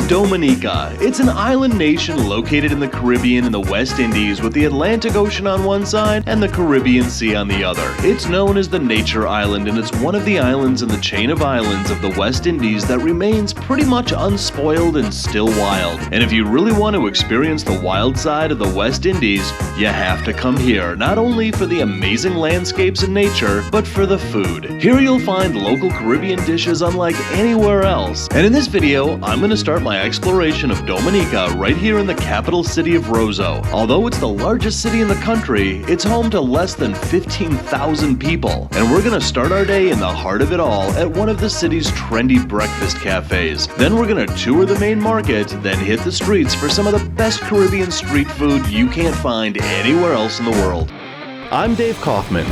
Dominica. It's an island nation located in the Caribbean and the West Indies with the Atlantic Ocean on one side and the Caribbean Sea on the other. It's known as the Nature Island, and it's one of the islands in the chain of islands of the West Indies that remains pretty much unspoiled and still wild. And if you really want to experience the wild side of the West Indies, you have to come here, not only for the amazing landscapes and nature, but for the food. Here you'll find local Caribbean dishes unlike anywhere else. And in this video, I'm going to start my exploration of Dominica right here in the capital city of Roseau. Although it's the largest city in the country, it's home to less than 15,000 people. And we're going to start our day in the heart of it all at one of the city's trendy breakfast cafes. Then we're going to tour the main market, then hit the streets for some of the best Caribbean street food you can't find anywhere else in the world. I'm Dave Kaufman.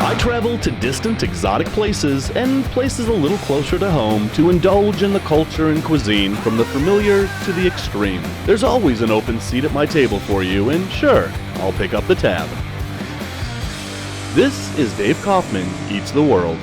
I travel to distant, exotic places and places a little closer to home to indulge in the culture and cuisine from the familiar to the extreme. There's always an open seat at my table for you, and sure, I'll pick up the tab. This is Dave Kaufman Eats the World.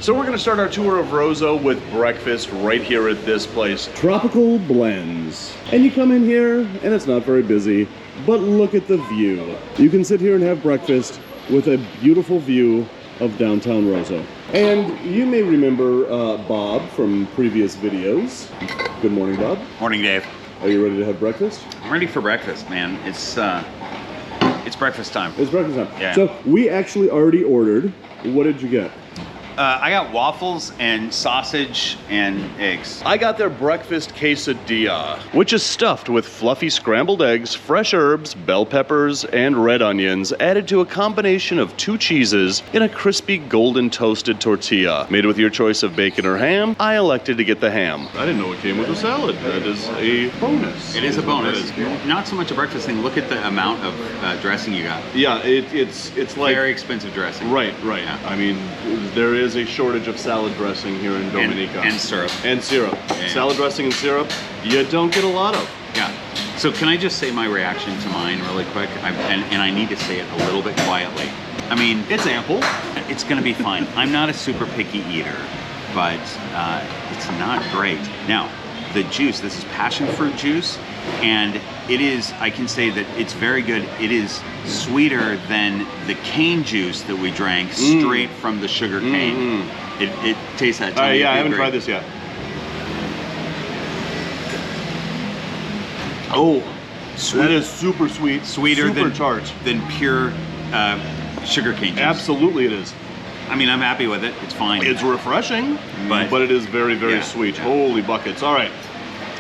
So we're going to start our tour of Roseau with breakfast right here at this place. Tropical Blends. And you come in here and it's not very busy, but look at the view. You can sit here and have breakfast with a beautiful view of downtown Roseau. And you may remember Bob from previous videos. Good morning, Bob. Morning, Dave. Are you ready to have breakfast? I'm ready for breakfast, man. It's breakfast time. It's breakfast time. Yeah. So we actually already ordered. What did you get? I got waffles and sausage and eggs. I got their breakfast quesadilla, which is stuffed with fluffy scrambled eggs, fresh herbs, bell peppers, and red onions, added to a combination of 2 cheeses in a crispy golden toasted tortilla. Made with your choice of bacon or ham, I elected to get the ham. I didn't know it came with a salad. That is a bonus. It is a bonus. Not so much a breakfast thing. Look at the amount of dressing you got. Yeah, it's like very expensive dressing. Right. Yeah. I mean, there is a shortage of salad dressing here in Dominica. And syrup. And syrup. Yeah. Salad dressing and syrup, you don't get a lot of. Yeah. So can I just say my reaction to mine really quick? And I need to say it a little bit quietly. I mean, It's ample. it's going to be fine. I'm not a super picky eater, but it's not great. Now, the juice, this is passion fruit juice, and it is, I can say that it's very good. It is sweeter than the cane juice that we drank straight from the sugar cane. It tastes that. Yeah, I haven't tried this yet. Oh, that is super sweet. Sweeter super than tart. than pure sugar cane juice. Absolutely it is. I mean, I'm happy with it. It's fine. It's refreshing, but it is very, very sweet. Yeah. Holy buckets. All right.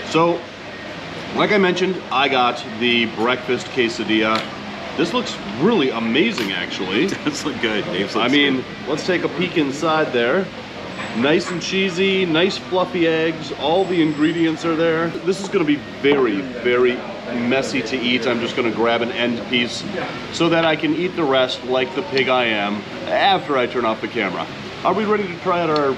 So, like I mentioned, I got the breakfast quesadilla. This looks really amazing, actually. It does look good. I mean, let's take a peek inside there. Nice and cheesy, nice fluffy eggs. All the ingredients are there. This is going to be very, very messy to eat. I'm just going to grab an end piece so that I can eat the rest like the pig I am after I turn off the camera. Are we ready to try out our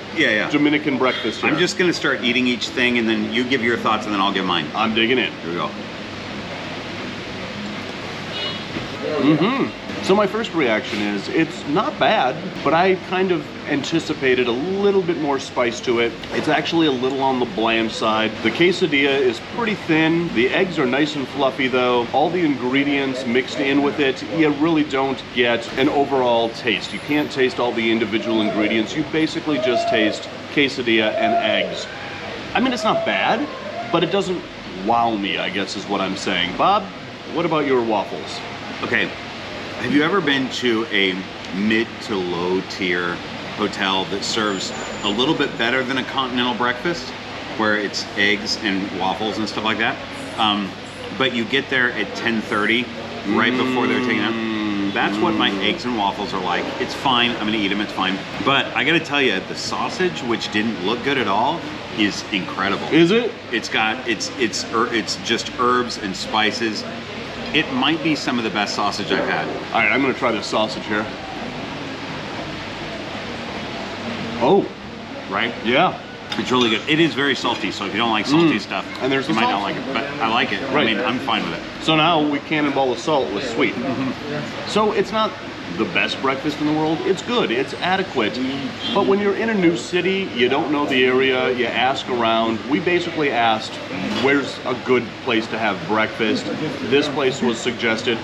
Dominican breakfast here? I'm just going to start eating each thing, and then you give your thoughts, and then I'll give mine. I'm digging in. Here we go. So my first reaction is, it's not bad, but I kind of anticipated a little bit more spice to it. It's actually a little on the bland side. The quesadilla is pretty thin. The eggs are nice and fluffy though. All the ingredients mixed in with it, you really don't get an overall taste. You can't taste all the individual ingredients. You basically just taste quesadilla and eggs. I mean, it's not bad, but it doesn't wow me, I guess is what I'm saying. Bob, what about your waffles? Okay, have you ever been to a mid to low tier hotel that serves a little bit better than a continental breakfast, where it's eggs and waffles and stuff like that? But you get there at 10:30, right before they're taking out. That's what my eggs and waffles are like. It's fine, I'm gonna eat them, it's fine. But I gotta tell you, the sausage, which didn't look good at all, is incredible. Is it? It's just herbs and spices. It might be some of the best sausage I've had. All right, I'm gonna try this sausage here. Oh, Right? yeah. It's really good. It is very salty, so if you don't like salty stuff, And there's you the might salt. not like it. But I like it. Right. I mean, I'm fine with it. So now we cannonball the salt with sweet. So it's not the best breakfast in the world. It's good, it's adequate. But when you're in a new city, you don't know the area, you ask around. We basically asked, where's a good place to have breakfast? This place was suggested.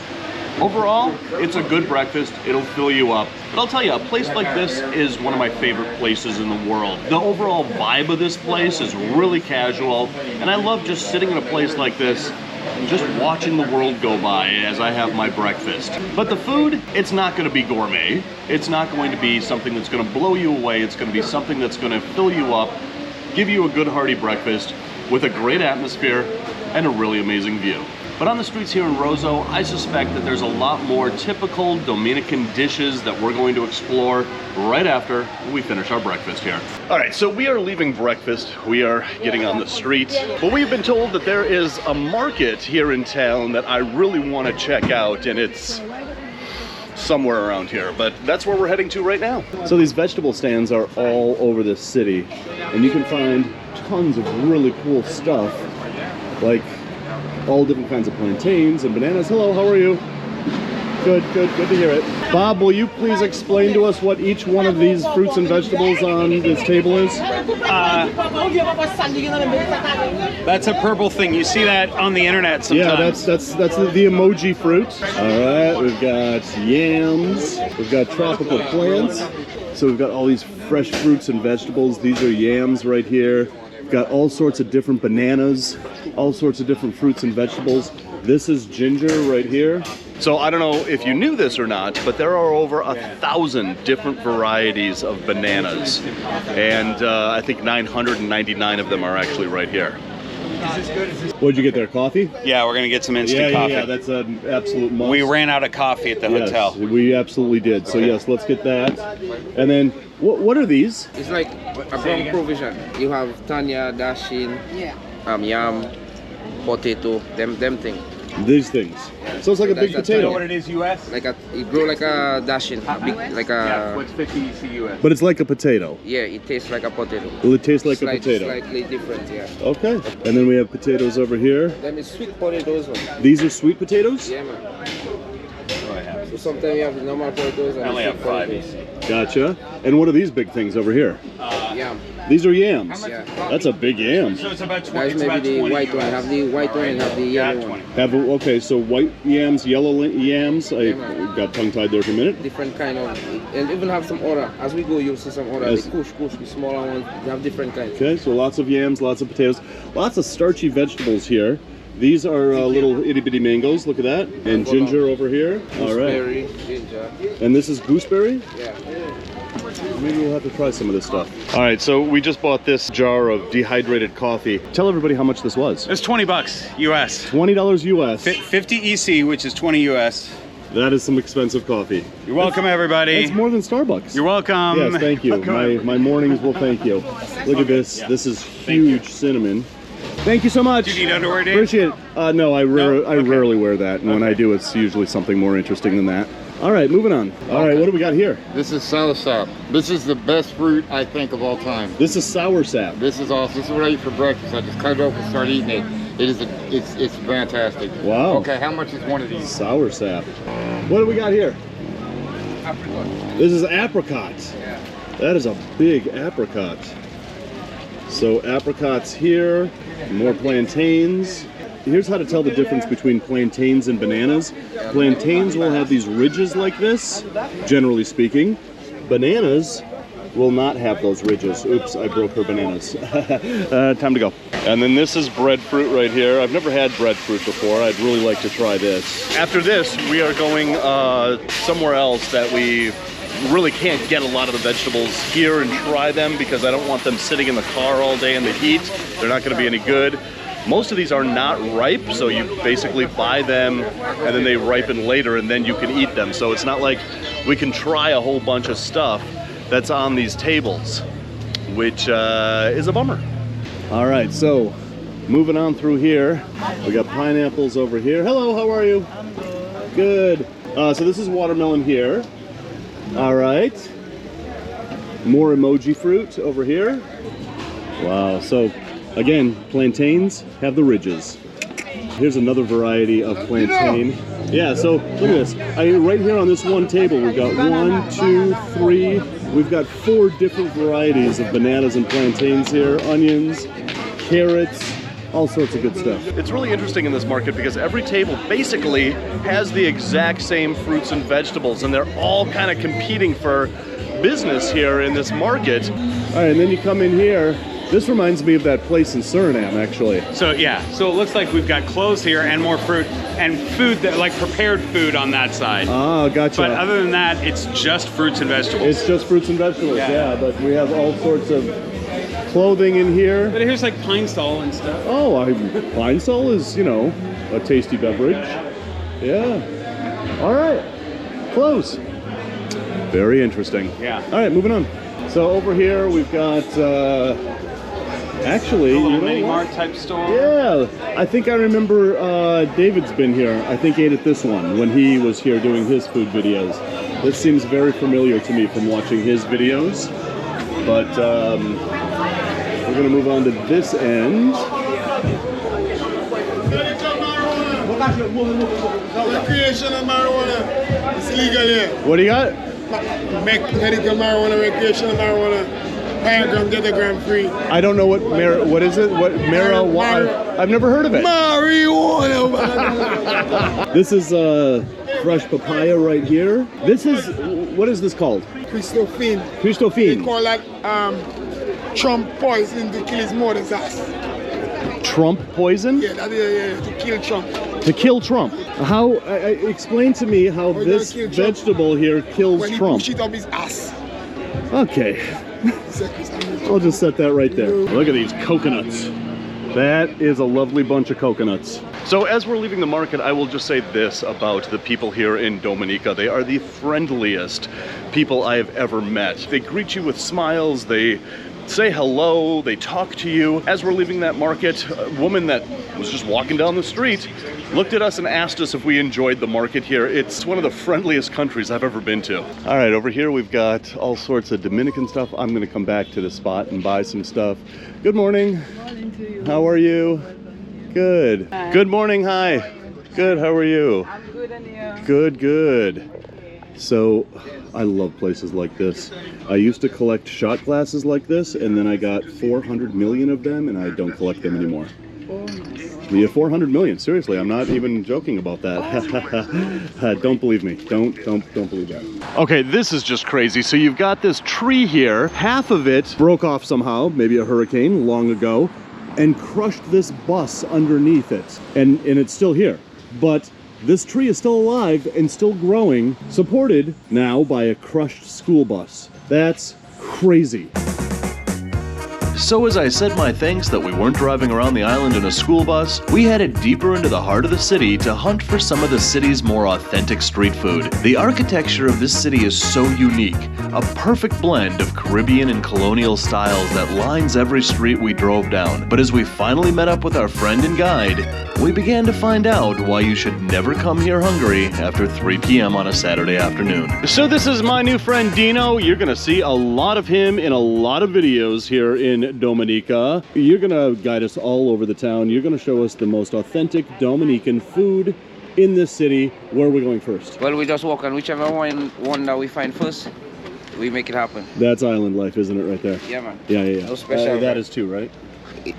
Overall, it's a good breakfast. It'll fill you up. But I'll tell you, a place like this is one of my favorite places in the world. The overall vibe of this place is really casual, and I love just sitting in a place like this, just watching the world go by as I have my breakfast. But the food, it's not going to be gourmet. It's not going to be something that's going to blow you away. It's going to be something that's going to fill you up, give you a good hearty breakfast with a great atmosphere and a really amazing view. But on the streets here in Roseau, I suspect that there's a lot more typical Dominican dishes that we're going to explore right after we finish our breakfast here. All right, so we are leaving breakfast. We are getting on the street. But we've been told that there is a market here in town that I really want to check out, and it's somewhere around here, but that's where we're heading to right now. So these vegetable stands are all over this city, and you can find tons of really cool stuff, like all different kinds of plantains and bananas. Hello, how are you? Good to hear it. Bob, will you please explain to us what each one of these fruits and vegetables on this table is? That's a purple thing. You see that on the internet sometimes. Yeah, that's the emoji fruit. All right, we've got yams. We've got tropical plants. So we've got all these fresh fruits and vegetables. These are yams right here. We've got all sorts of different bananas, all sorts of different fruits and vegetables. This is ginger right here. So I don't know if you knew this or not, but there are over 1,000 different varieties of bananas. And I think 999 of them are actually right here. What'd you get there, coffee? Yeah, we're gonna get some instant coffee. Yeah, that's an absolute must. We ran out of coffee at the hotel. We absolutely did. So yes, let's get that. And then, what are these? It's like a brown provision. You have Tanya, Dashin, yam, potato, them things. These things. So it's like a big You know potato. what it is, US? It grow like a Dashin, What's 50 EC US? But it's like a potato. yeah, it tastes like a potato. Will it taste like a potato? Slightly different, yeah. Okay. And then we have potatoes over here. Them is sweet potatoes. Man. These are sweet potatoes? Yeah, man. So sometimes you have the normal potatoes and I only the have sweet 5 potatoes. EC. Gotcha. And what are these big things over here? Yam. These are yams. Yeah. That's a big yam. So it's about 20. Guys, It's about maybe the 20 white one. US. Have the white one and have the yellow one. Okay, so white yams, yellow yams. I got tongue-tied there for a minute. Different kind of, and even have some other. As we go, you'll see some other. Yes. The kush, the smaller ones. They have different kinds. Okay, so lots of yams, lots of potatoes, lots of starchy vegetables here. These are little itty-bitty mangoes, look at that. And ginger over here. All right. Gooseberry, ginger. And this is gooseberry? Yeah. Maybe we'll have to try some of this stuff. All right, so we just bought this jar of dehydrated coffee. Tell everybody how much this was. It's 20 bucks US. $20 US. 50 EC, which is 20 US. That is some expensive coffee. You're welcome, everybody. It's more than Starbucks. You're welcome. Yes, thank you. My mornings will thank you. Look at this. This is huge cinnamon. Thank you so much. Do you need underwear, Dave? Appreciate it. No, I Okay. rarely wear that. And when I do, it's usually something more interesting than that. All right, moving on. All right, what do we got here? This is soursop. This is the best fruit I think of all time. This is soursop. This is awesome. This is what I eat for breakfast. I just cut it open and start eating it. It's fantastic. Wow. Okay, how much is one of these? Soursop. What do we got here? This is apricot. That is a big apricot. So apricots here, more plantains. Here's how to tell the difference between plantains and bananas. Plantains will have these ridges like this, generally speaking. Bananas will not have those ridges. Oops, I broke her bananas. Time to go. And then this is breadfruit right here. I've never had breadfruit before. I'd really like to try this. After this, we are going somewhere else that we really can't get a lot of the vegetables here and try them because I don't want them sitting in the car all day in the heat. They're not going to be any good. Most of these are not ripe, so you basically buy them and then they ripen later and then you can eat them. So it's not like we can try a whole bunch of stuff that's on these tables, which is a bummer. All right, so moving on through here, we got pineapples over here. Hello, how are you? Good. So this is watermelon here. All right. More emoji fruit over here. Wow, so again, plantains have the ridges. Here's another variety of plantain. Yeah, so look at this. Right here on this one table, we've got 1, 2, 3. We've got 4 different varieties of bananas and plantains here, onions, carrots, all sorts of good stuff. It's really interesting in this market because every table basically has the exact same fruits and vegetables, and they're all kind of competing for business here in this market. All right, and then you come in here. This reminds me of that place in Suriname, actually. So yeah, so it looks like we've got clothes here and more fruit and food, that like prepared food on that side. Oh, gotcha. But other than that, it's just fruits and vegetables. It's just fruits and vegetables, yeah, but we have all sorts of clothing in here. But here's like pine sol and stuff. Oh, pine sol is, you know, a tasty beverage. Yeah. All right, clothes. Very interesting. Yeah. All right, moving on. So over here we've got, actually, A little you know mini what? mart type store. Yeah, I think I remember David's been here. I think ate at this one when he was here doing his food videos. This seems very familiar to me from watching his videos. But we're gonna move on to this end. Recreation of marijuana. It's illegal here. What do you got? Medical marijuana, recreational marijuana. Buy a gram, get a gram free. I don't know what is it? What marijuana? I've never heard of it. Marijuana. This is fresh papaya right here. This is, what is this called? Christophine. They Christophine. call that Trump poison to kill his mother's ass. Trump poison? Yeah, that is to kill Trump. To kill Trump. How? Explain to me how this kill Trump. vegetable here kills When he Trump. push it up his ass. Okay. I'll just set that right there. Look at these coconuts. That is a lovely bunch of coconuts. So as we're leaving the market, I will just say this about the people here in Dominica. They are the friendliest people I have ever met. They greet you with smiles, they say hello, they talk to you. As we're leaving that market, a woman that was just walking down the street looked at us and asked us if we enjoyed the market here. It's one of the friendliest countries I've ever been to. All right, over here we've got all sorts of Dominican stuff. I'm gonna come back to the spot and buy some stuff. Good morning. Good morning to you. How are you? Good. Hi. Good morning, hi. Good, how are you? I'm good, and you? Good, good. So, I love places like this. I used to collect shot glasses like this, and then I got 400 million of them, and I don't collect them anymore. Oh, nice. Yeah, 400 million. Seriously, I'm not even joking about that. Don't believe me. Don't believe that. Okay, this is just crazy. So you've got this tree here. Half of it broke off somehow, maybe a hurricane long ago, and crushed this bus underneath it. And it's still here. But this tree is still alive and still growing, supported now by a crushed school bus. That's crazy. So as I said my thanks that we weren't driving around the island in a school bus, we headed deeper into the heart of the city to hunt for some of the city's more authentic street food. The architecture of this city is so unique, a perfect blend of Caribbean and colonial styles that lines every street we drove down. But as we finally met up with our friend and guide, we began to find out why you should never come here hungry after 3 p.m. on a Saturday afternoon. So this is my new friend Dino. You're gonna see a lot of him in a lot of videos here in Dominica. You're gonna guide us all over the town. You're gonna show us the most authentic Dominican food in this city. Where are we going first? Well, we just walk on whichever one that we find first, we make it happen. That's island life, isn't it, right there? Yeah, man. Yeah. No special, That right? is too, right?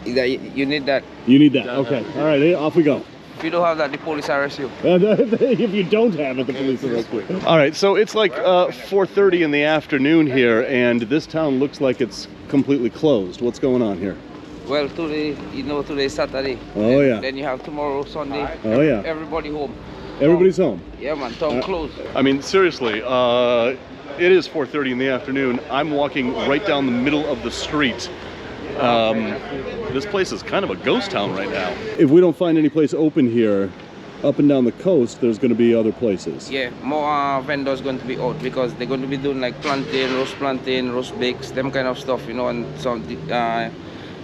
You need that. You need that. Okay. All right. Off we go. If you don't have that, the police arrest you. If you don't have it, the police will arrest you. All right, so it's like 4:30 in the afternoon here, and this town looks like it's completely closed. What's going on here? Well, today is Saturday. Oh, yeah. Then you have tomorrow, Sunday. Oh, yeah. Everybody home. Everybody's home. Yeah, man. Town closed. I mean, seriously, it is 4:30 in the afternoon. I'm walking right down the middle of the street. This place is kind of a ghost town right now. If we don't find any place open here, up and down the coast, there's going to be other places. Yeah, more vendors going to be out because they're going to be doing like plantain, roast bakes, them kind of stuff, you know, and some.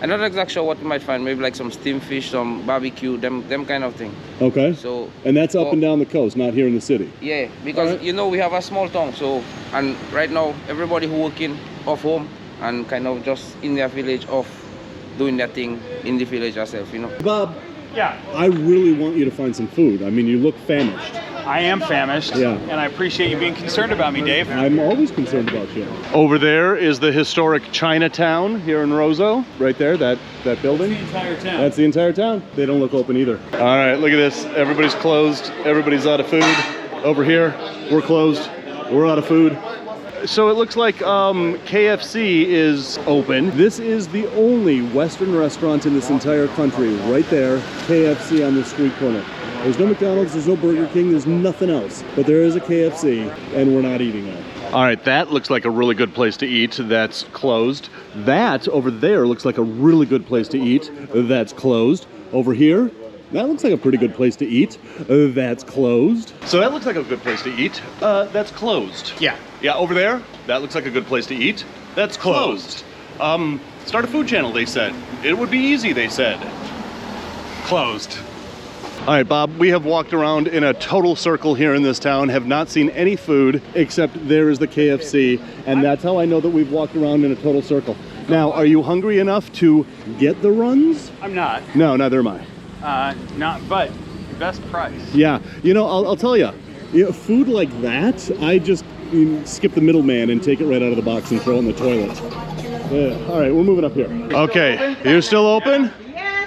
I'm not exactly sure what you might find. Maybe like some steamed fish, some barbecue, them kind of thing. Okay. So. And that's up and down the coast, not here in the city. Yeah, because you know we have a small town, so and right now everybody who working off home and kind of just in their village off doing their thing in the village yourself, you know. Bob. Yeah. I really want you to find some food. I mean, you look famished. I am famished, Yeah. and I appreciate you being concerned about me, Dave. I'm always concerned about you. Over there is the historic Chinatown here in Roseau. Right there, that building. The entire town. That's the entire town. They don't look open either. All right, look at this. Everybody's closed. Everybody's out of food. Over here, we're closed. We're out of food. So it looks like KFC is open. This is the only Western restaurant in this entire country. Right there, KFC on the street corner. There's no McDonald's, there's no Burger King, there's nothing else. But there is a KFC, and we're not eating it. All right, that looks like a really good place to eat. That's closed. That over there looks like a really good place to eat. That's closed. Over here, that looks like a pretty good place to eat. That's closed. So that looks like a good place to eat. That's closed. Yeah. Yeah, over there, that looks like a good place to eat. That's closed. Start a food channel, they said. It would be easy, they said. Closed. All right, Bob, we have walked around in a total circle here in this town, have not seen any food except there is the KFC, and that's how I know that we've walked around in a total circle. Now, are you hungry enough to get the runs? I'm not. No, neither am I. But best price. Yeah, you know, I'll tell you, food like that, I just skip the middleman and take it right out of the box and throw it in the toilet. Yeah. All right, we're moving up here. Okay, you're still open?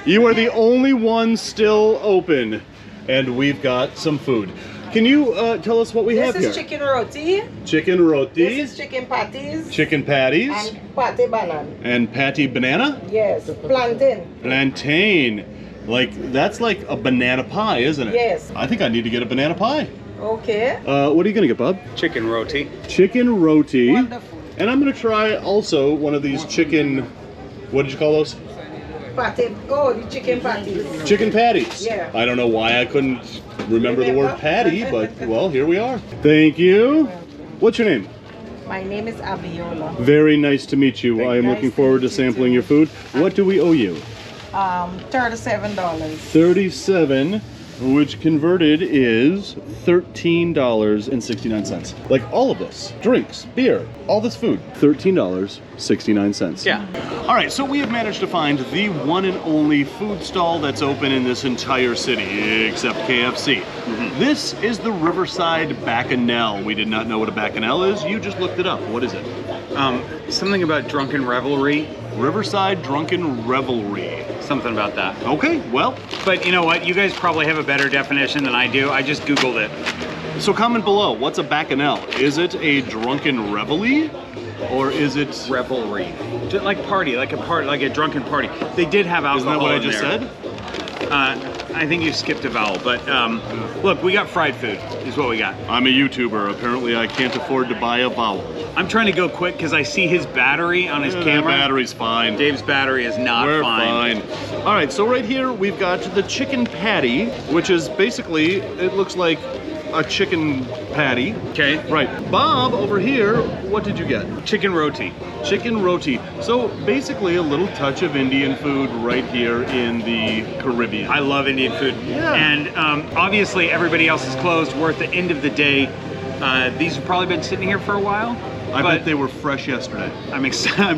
You are the only one still open, and we've got some food. Can you tell us what we have here? This is chicken roti. Chicken roti. This is chicken patties. Chicken patties. And pate banana. And patty banana? Yes, plantain. Plantain. Like, that's like a banana pie, isn't it? Yes. I think I need to get a banana pie. Okay. What are you gonna get, Bob? Chicken roti. Chicken roti. Wonderful. And I'm gonna try also one of these chicken, what did you call those? Pate. Oh, the chicken patties. Chicken patties. Yeah. I don't know why I couldn't remember the word patty, but well, here we are. Thank you. What's your name? My name is Abiola. Very nice to meet you. I am nice looking to forward to meet you sampling too. your food. What do we owe you? $37. 37, which converted is $13.69. Like all of this, drinks, beer, all this food, $13.69. Yeah. All right, so we have managed to find the one and only food stall that's open in this entire city, except KFC. This is the Riverside Bacchanal. We did not know what a Bacchanal is. You just looked it up. What is it? Something about drunken revelry. Riverside Drunken Revelry. Something about that. Okay, well, But you know what? You guys probably have a better definition than I do. I just Googled it. so comment below. What's a Bacchanal? Is it a drunken reveille? Or is it... Revelry. Just like party, like a drunken party. They did have alcohol. Isn't that what I in just there. said? I think you skipped a vowel, but look, we got fried food, is what we got. I'm a YouTuber. Apparently I can't afford to buy a vowel. I'm trying to go quick because I see his battery on his That camera. battery's fine. Dave's battery is not We're fine. fine. All right, so right here we've got the chicken patty, which is basically, it looks like a chicken patty. Okay. Right. Bob, over here, what did you get? Chicken roti. Chicken roti. So basically a little touch of Indian food right here in the Caribbean. I love Indian food. Yeah. And obviously everybody else is closed. We're at the end of the day. These have probably been sitting here for a while. I bet they were fresh yesterday. I'm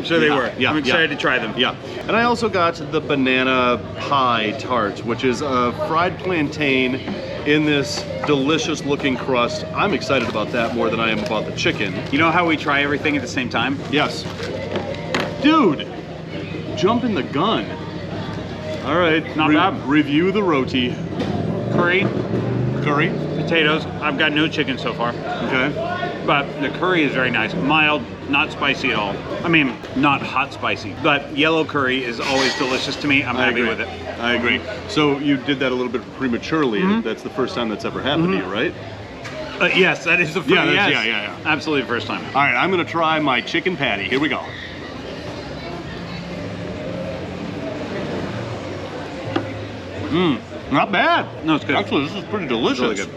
sure they were. Yeah, I'm excited yeah. to try them. Yeah. And I also got the banana pie tart, which is a fried plantain in this delicious looking crust. I'm excited about that more than I am about the chicken. You know how we try everything at the same time? Yes. Dude, jumping the gun. All right. Not bad. Review the roti. Curry, Curry. potatoes. I've got no chicken so far. Okay. But the curry is very nice. Mild, not spicy at all. I mean, not hot spicy. But yellow curry is always delicious to me. I'm I happy agree. with it. I agree. So you did that a little bit prematurely. That's the first time that's ever happened to you, right? Yes, that is the first. Yeah, that's- yes. yeah. Absolutely the first time. All right, I'm gonna try my chicken patty. Here we go. Not bad. No, it's good. Actually, this is pretty delicious. Really good.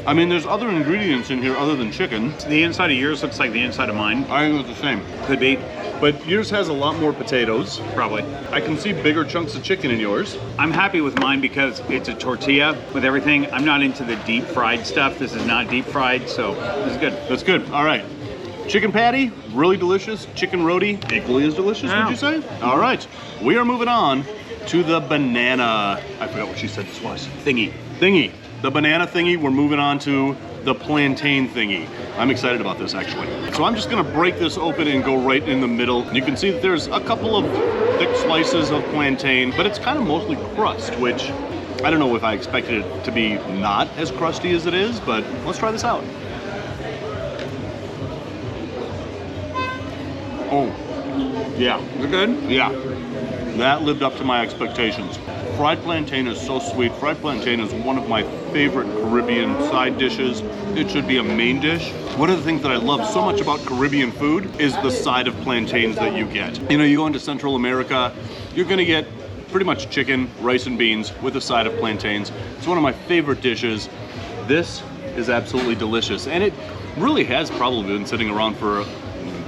I mean, there's other ingredients in here other than chicken. The inside of yours looks like the inside of mine. I think it's the same. Could be, But yours has a lot more potatoes. probably. I can see bigger chunks of chicken in yours. I'm happy with mine because it's a tortilla with everything. I'm not into the deep fried stuff. This is not deep fried, so this is good. That's good. All right. Chicken patty, really delicious. Chicken roti, equally as delicious, Yeah. would you say? All right. We are moving on to the banana. I forgot what she said this was. Thingy. Thingy. the banana thingy, we're moving on to the plantain thingy. I'm excited about this actually. So I'm just gonna break this open and go right in the middle. You can see that there's a couple of thick slices of plantain, but it's kind of mostly crust, which I don't know if I expected it to be not as crusty as it is, but let's try this out. Oh, yeah. Is it good? Yeah, that lived up to my expectations. Fried plantain is so sweet. Fried plantain is one of my favorite Caribbean side dishes. It should be a main dish. One of the things that I love so much about Caribbean food is the side of plantains that you get. You know, you go into Central America, you're gonna get pretty much chicken, rice and beans with a side of plantains. It's one of my favorite dishes. This is absolutely delicious, and it really has probably been sitting around for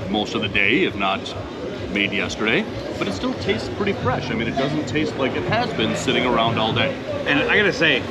most of the day, if not made yesterday, but it still tastes pretty fresh. I mean, it doesn't taste like it has been sitting around all day. And I gotta say,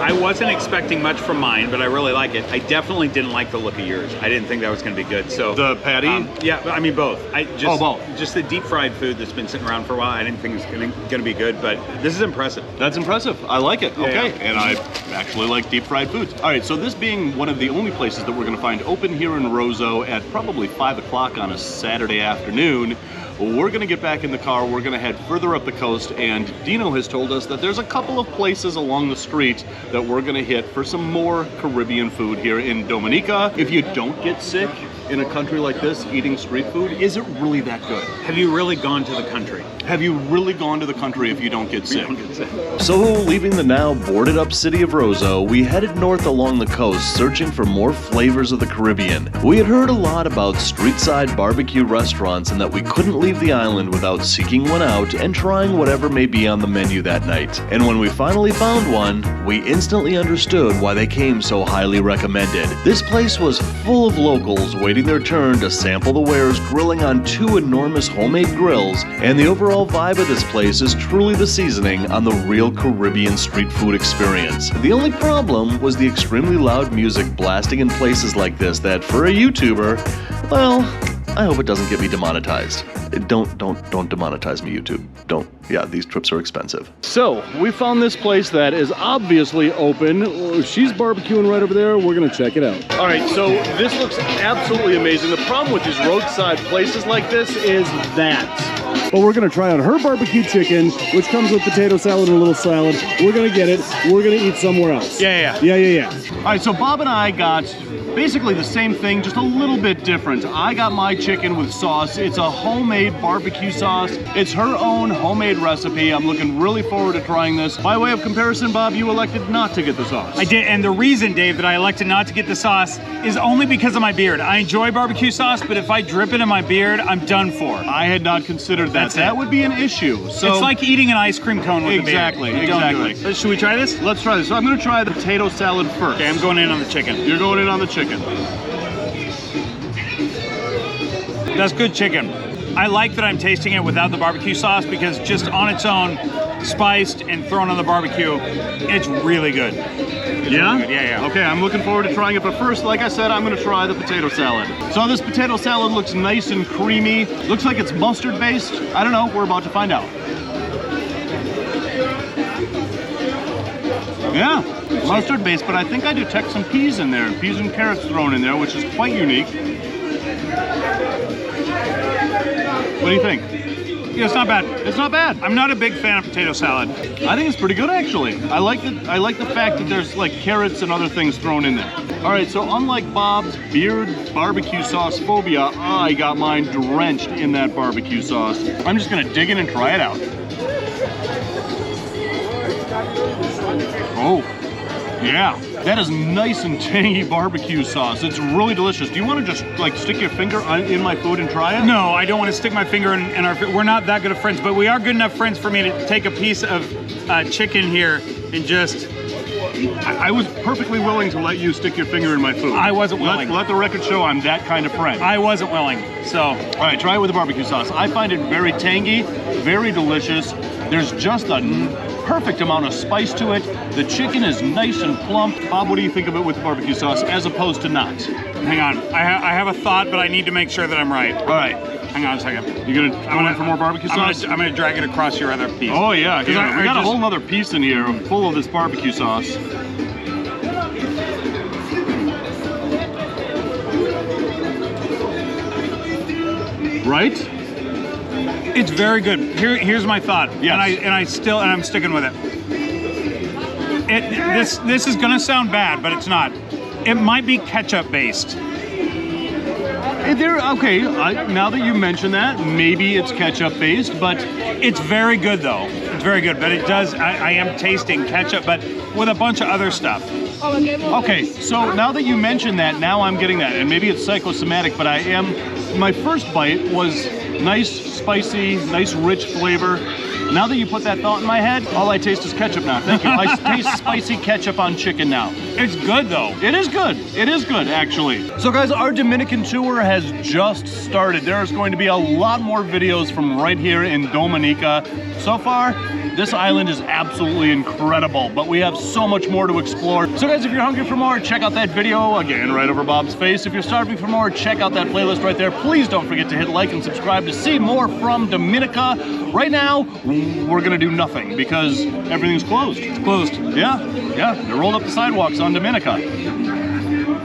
I wasn't expecting much from mine, but I really like it. I definitely didn't like the look of yours. I didn't think that was gonna be good. So The patty? Yeah, I mean both. Both. Just the deep fried food that's been sitting around for a while. I didn't think it was gonna be good, but this is impressive. That's impressive. I like it. Okay. Yeah. And I actually like deep fried foods. All right, so this being one of the only places that we're gonna find open here in Roseau at probably 5 o'clock on a Saturday afternoon, we're gonna get back in the car, we're gonna head further up the coast, and Dino has told us that there's a couple of places along the street that we're gonna hit for some more Caribbean food here in Dominica. If you don't get sick in a country like this eating street food, is it really that good? Have you really gone to the country? Have you really gone to the country if you don't get sick? So, leaving the now boarded up city of Roseau, we headed north along the coast searching for more flavors of the Caribbean. We had heard a lot about street-side barbecue restaurants and that we couldn't leave the island without seeking one out and trying whatever may be on the menu that night. And when we finally found one, we instantly understood why they came so highly recommended. This place was full of locals waiting their turn to sample the wares grilling on 2 enormous homemade grills, and the overall vibe of this place is truly the seasoning on the real Caribbean street food experience. The only problem was the extremely loud music blasting in places like this that, for a YouTuber, well, I hope it doesn't get me demonetized. Don't demonetize me, YouTube. Don't. Yeah, these trips are expensive. So, we found this place that is obviously open. She's barbecuing right over there. We're gonna check it out. All right, so this looks absolutely amazing. The problem with these roadside places like this is that. But we're gonna try out her barbecue chicken, which comes with potato salad and a little salad. We're gonna get it. We're gonna eat somewhere else. Yeah. All right, so Bob and I got basically the same thing, just a little bit different. I got my chicken with sauce. It's a homemade barbecue sauce. It's her own homemade recipe. I'm looking really forward to trying this. By way of comparison, Bob, you elected not to get the sauce. I did, and the reason, Dave, that I elected not to get the sauce is only because of my beard. I enjoy barbecue sauce, but if I drip it in my beard, I'm done for. I had not considered that. That would be an issue. So it's like eating an ice cream cone with exactly, a beard. Exactly. Should we try this? Let's try this. So I'm gonna try the potato salad first. Okay, I'm going in on the chicken. You're going in on the chicken. That's good chicken. I like that I'm tasting it without the barbecue sauce because just on its own, spiced and thrown on the barbecue, it's really good. Yeah? Really good. Yeah. Okay, I'm looking forward to trying it, but first, like I said, I'm gonna try the potato salad. So this potato salad looks nice and creamy. Looks like it's mustard based. I don't know, we're about to find out. Yeah, mustard based, but I think I detect some peas in there. Peas and carrots thrown in there, which is quite unique. What do you think? Yeah, it's not bad. It's not bad. I'm not a big fan of potato salad. I think it's pretty good, actually. I like the fact that there's like carrots and other things thrown in there. All right, so unlike Bob's beard barbecue sauce phobia, I got mine drenched in that barbecue sauce. I'm just gonna dig in and try it out. Oh, yeah. That is nice and tangy barbecue sauce. It's really delicious. Do you want to just like stick your finger in my food and try it? No, I don't want to stick my finger in our food. We're not that good of friends, but we are good enough friends for me to take a piece of chicken here and just... I was perfectly willing to let you stick your finger in my food. I wasn't willing. Let the record show I'm that kind of friend. I wasn't willing, so... All right, try it with the barbecue sauce. I find it very tangy, very delicious. There's just a perfect amount of spice to it. The chicken is nice and plump. Bob, what do you think of it with the barbecue sauce as opposed to not? Hang on, I have a thought, but I need to make sure that I'm right. All right. Hang on a second. You're gonna go in for more barbecue sauce? I'm gonna drag it across your other piece. Oh yeah, we got a just... whole other piece in here full of this barbecue sauce. Right? It's very good. Here's my thought. Yes. And I'm sticking with it. This is gonna sound bad, but it's not. It might be ketchup based. Okay, now that you mention that, maybe it's ketchup based, but It's very good though. It's very good, but it does. I am tasting ketchup, but with a bunch of other stuff. okay, so now that you mention that, now I'm getting that, and maybe it's psychosomatic, but my first bite was nice, spicy, nice, rich flavor. Now that you put that thought in my head, all I taste is ketchup now. Thank you. I taste spicy ketchup on chicken now. It's good though. It is good. It is good, actually. So guys, our Dominican tour has just started. There is going to be a lot more videos from right here in Dominica. So far, this island is absolutely incredible, but we have so much more to explore. So guys, if you're hungry for more, check out that video, again, right over Bob's face. If you're starving for more, check out that playlist right there. Please don't forget to hit like and subscribe to see more from Dominica. Right now, we're gonna do nothing because everything's closed. It's closed. Yeah, they rolled up the sidewalks on Dominica.